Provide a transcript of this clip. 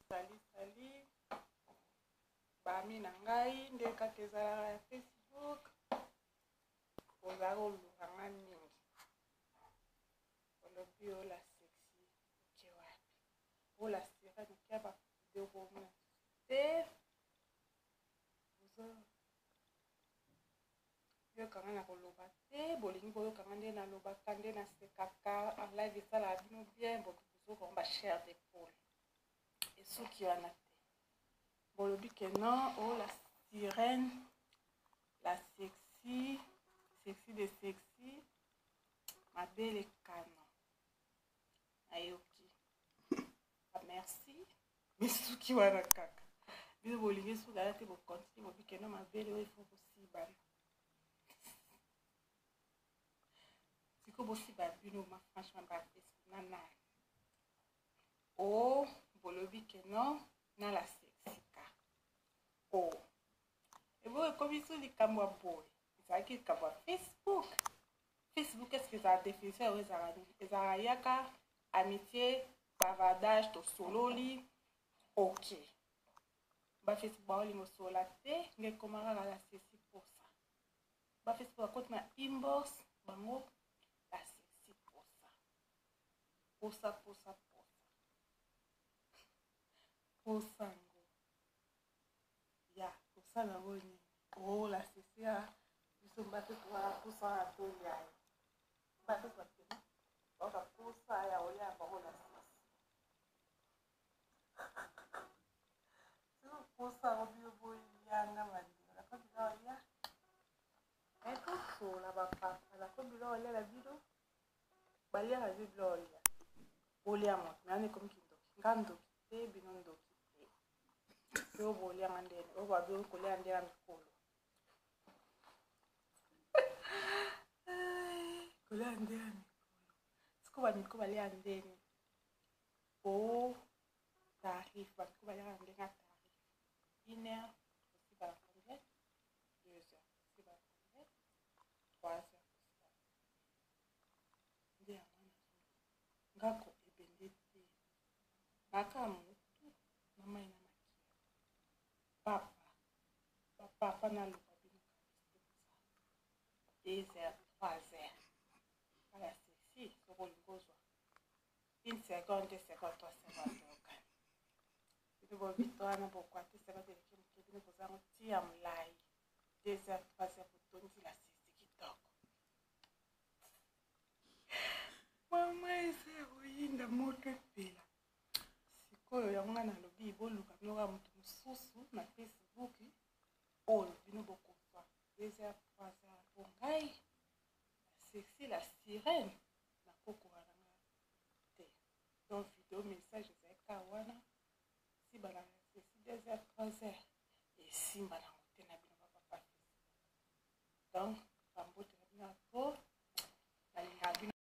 sali bami na ngai nde kaka ezalaka ya Facebook oza kolukanga mingi olobi ola sexy oke wapi ola sira nokia bavideo komona te yokanga na koloba te bolingi boyokanga nde nalobaka nde nasekaka live esalaka bino bien bozokonga bashare d'épaule esuki wana te bolobi ke non o la sirène la sexy de sexy mabele kano ayoki merci misuki wana kaka bino bolingi esuki wana te bokontinue bobi ke non mabele oyo ifo kosibana siko bosiba bino ma franchement bapesi nana o bolobi ke non na la sexika o ebo ekomi so likambo ya boye ezalaki likambo ya Facebook est-ce que ezala définition yango ezalaka yaka amitié bavardage tosololi ok bafacebook baolinga osolola te nge ekoma kaka la sexi posa bafacebook akoti na inbox bango la sexi posa posango ya kosala yango nini o la sexi ya biso mbapetu wana posa wana toyaye mbapetu bakena oka posa ya oya bango la sexi siko posa yango bino boyanga bandeko nakobila olia etosola bapapa nakobila olia na bino baliaka zi bila olia bolia moto nani ekomi kindoki nga ndoki te bino ndoki te oyo bolianga ndene oyo babi kolia nde na mikolo kolia nde na mikolo siko bamiko balia ndeni o tarif bamiko baliaka ndenge ya tarif 1 heure aussi bala combien 2 heures aussi bala combien 3 heures nde yango ngako ebende te naka motu na mai na makia papa naloba bino kabisa 2 heures 3 heures ala sexy soko olingi ozwa 1 seconde 2 seconde 3 seconde okani bino bobito wana bokwate seconde eleki moke bino kozango tia molai 2 heures 3 heures botondi la sexy kitoko mama eza ya koyinda moto epela sikoyo yango nga nalobi boluka binoka moto mosusu na Facebook oyo bino bokozwa 2 heures 3 heures po ngai sexy la sirène nakokoka nanga te donc video message ezalaka wana simbana na sexy 2 heures 3 heures esimba nango te na bino bapapa Facebook donc